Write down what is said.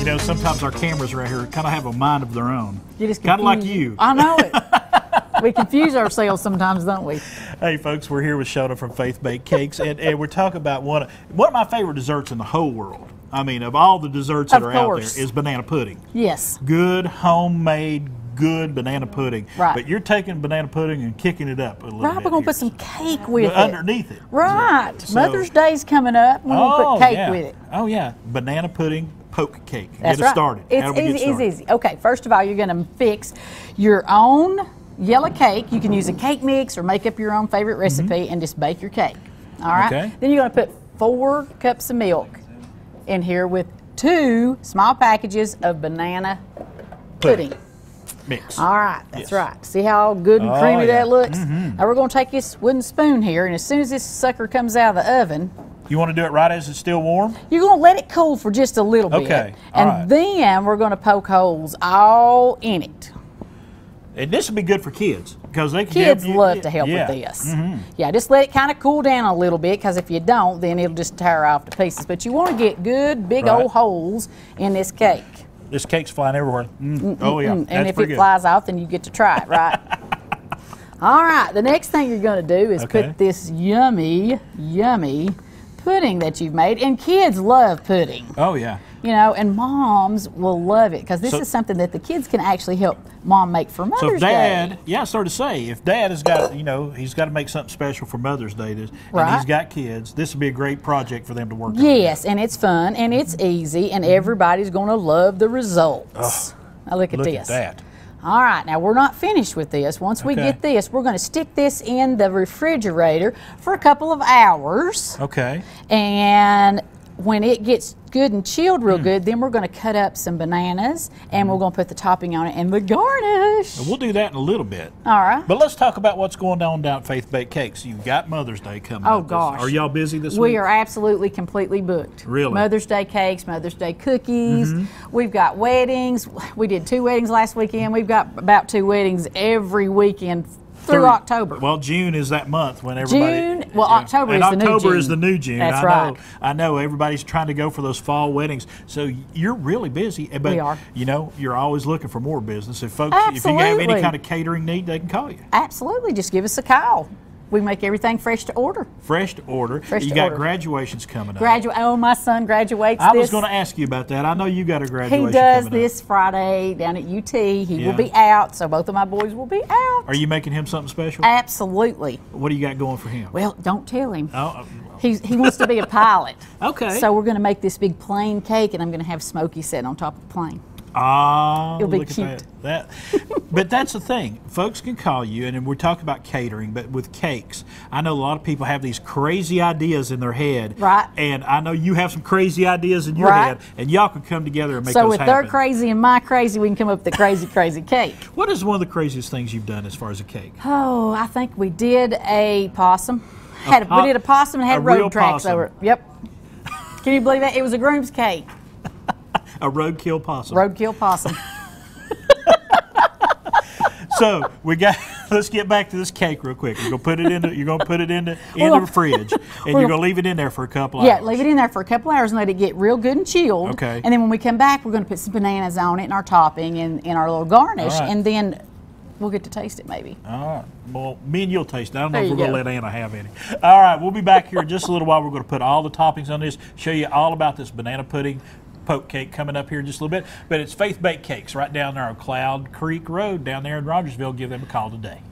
You know, sometimes our cameras around here kind of have a mind of their own. Kind of like you. I know it. We confuse ourselves sometimes, don't we? Hey, folks, we're here with Shona from Faith Baked Cakes, and we're talking about one of my favorite desserts in the whole world. I mean, of all the desserts that are out there, is banana pudding. Yes. Good, homemade, good banana pudding. Right. But you're taking banana pudding and kicking it up a little bit. Right, we're going to put some cake with it. Underneath it. Right. So, Mother's Day's coming up. We're going to put cake with it. Oh, yeah. Banana pudding poke cake. That's Get it started. It's easy. Okay, first of all, you're going to fix your own yellow cake. You can use a cake mix or make up your own favorite recipe and just bake your cake. All right? Okay. Then you're going to put 4 cups of milk in here with 2 small packages of banana pudding. Mix. All right, that's right. See how good and creamy that looks? Now we're going to take this wooden spoon here, and as soon as this sucker comes out of the oven, you want to do it right as it's still warm? you're going to let it cool for just a little bit. Okay. And then we're going to poke holes all in it. And this would be good for kids because they can Kids love to help with this. Yeah, just let it kind of cool down a little bit, because if you don't, then it'll just tear off to pieces. But you want to get good, big old holes in this cake. This cake's flying everywhere. Oh, yeah. And if it flies off, then you get to try it, right? All right, the next thing you're going to do is put this yummy, yummy pudding that you've made. And kids love pudding. Oh, yeah. You know, and moms will love it, because this is something that the kids can actually help mom make for Mother's Day. Yeah, I started to say, if Dad has got, he's got to make something special for Mother's Day, and he's got kids, this would be a great project for them to work on. Yes, and it's fun, and it's easy, and everybody's going to love the results. Now look at this. Look at that. All right, now we're not finished with this. Once we get this, we're going to stick this in the refrigerator for a couple of hours. Okay. And when it gets good and chilled real good, then we're going to cut up some bananas, and we're going to put the topping on it and the garnish. And we'll do that in a little bit. All right. But let's talk about what's going on down at Faith Baked Cakes. You've got Mother's Day coming up. Oh, gosh. Are y'all busy this week? We are absolutely completely booked. Really? Mother's Day cakes, Mother's Day cookies. We've got weddings. We did 2 weddings last weekend. We've got about 2 weddings every weekend through October. Well, June is that month when everybody... October is the new June. October is the new June. That's right. I know everybody's trying to go for those fall weddings. So you're really busy. But, we are. You're always looking for more business. If folks, Absolutely. if you have any kind of catering need, they can call you. Absolutely. Just give us a call. We make everything fresh to order. Fresh to order. You got graduations coming up. Oh, my son graduates I was going to ask you about that. I know you got a graduation He does coming this Friday down at UT. He will be out, so both of my boys will be out. Are you making him something special? Absolutely. What do you got going for him? Well, don't tell him. Oh, he wants to be a pilot. Okay. So we're going to make this big plane cake, and I'm going to have Smokey sitting on top of the plane. Ah, it'll be look cute. At that. But that's the thing. Folks can call you, and we're talking about catering, but with cakes, I know a lot of people have these crazy ideas in their head. Right. And I know you have some crazy ideas in your head, and y'all can come together and make those happen. So with their crazy and my crazy, we can come up with the crazy, crazy cake. What is one of the craziest things you've done as far as a cake? Oh, I think we did a possum. We did a possum and had road tracks over it. Yep. Can you believe that? It was a groom's cake. A roadkill possum. Roadkill possum. So let's get back to this cake real quick. You're gonna put it in the fridge, and you're gonna leave it in there for a couple hours. Yeah, leave it in there for a couple hours and let it get real good and chilled. Okay. And then when we come back, we're gonna put some bananas on it and our topping and our little garnish, and then we'll get to taste it maybe. All right. Well, me and you'll taste it. I don't know if we're going to let Anna have any. All right. We'll be back here in just a little while. We're going to put all the toppings on this, show you all about this banana pudding poke cake coming up here in just a little bit. But it's Faith Baked Cakes right down there on Cloud Creek Road down there in Rogersville. Give them a call today.